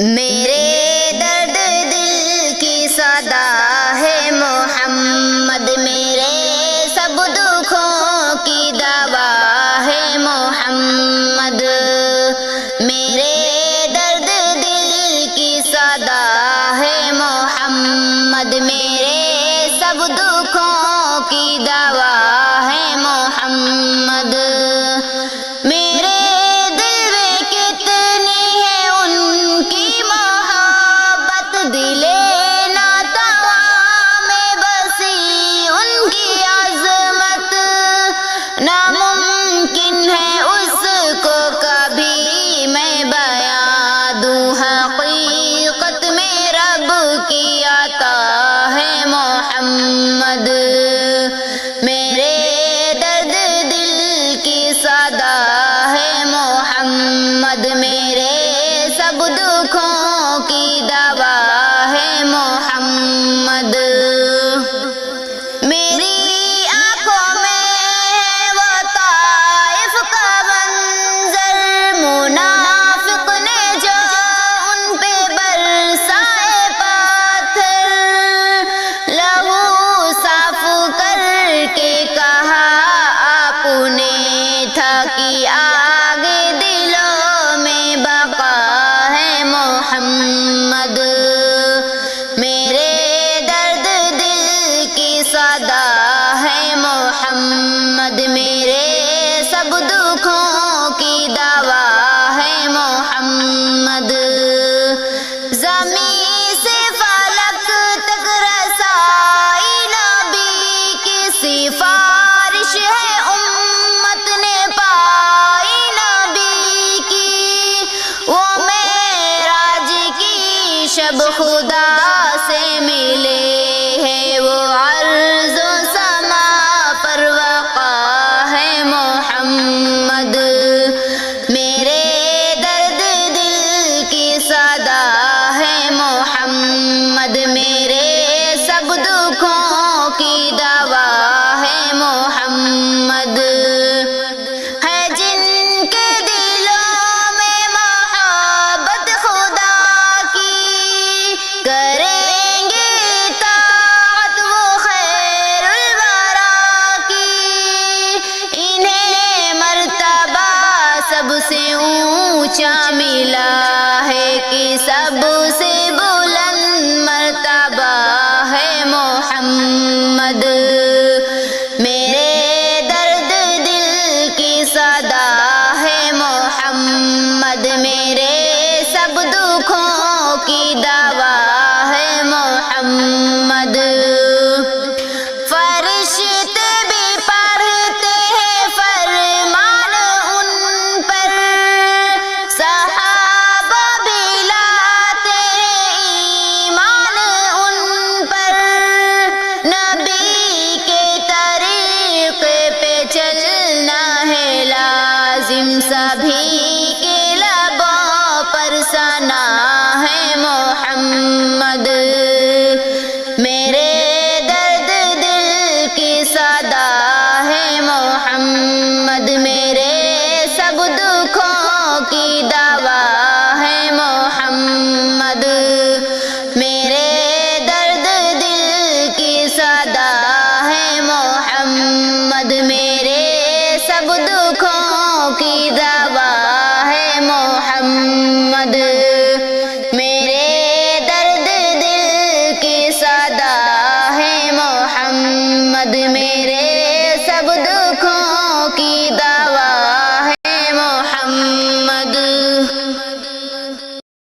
میرے درد دل کی صدا ہے محمد، میرے سب دکھوں کی دوا ہے محمد، میرے درد دل کی صدا ہے محمد، میرے سب دکھوں کی دوا ہے محمد، میرے ناممکن ہے اس کو کبھی میں بیان دوں، حقیقت میں رب کی عطا ہے محمد، میرے درد دل کی صدا ہے محمد، میرے سب دکھوں کی دوا ہے محمد، میری کہ آگے دلوں میں بقا ہے محمد، میرے درد دل کی صدا ہے محمد، میرے سب دکھوں کی دوا ہے محمد، زمین سے فلک تک رسائی نبی کی سفارش ہے شب خدا سے ملے ہیں وہ عرض و سما پر وقع ہے محمد، میرے درد دل کی صدا ہے محمد، میرے سب دکھوں کی دوا ہے محمد، ہے جن کے دلوں میں محبت خدا کریں گے طاعت وہ خیر الورا کی، انہیں مرتبہ سب سے اونچا ملا ہے کہ سب سے بلند مرتبہ ہے محمد، میرے درد دل کی صدا ہے محمد، میرے سب دکھوں کی دوا ہے محمد، فرشتے بھی پڑھتے ہیں فرمان ان پر، صحابہ بھی لاتے ہیں ایمان ان پر، نبی کے طریقے پہ چلنا ہے لازم، سبھی کے لبوں پر ثنا ہے محمد، میرے درد دل کی صدا ہے محمد، میرے سب دکھوں کی دوا ہے محمد، میرے درد دل کی صدا ہے محمد، میرے سب دکھوں کی دوا ہے محمد، میرے درد دل کی صدا ہے محمد، میرے سب دکھوں کی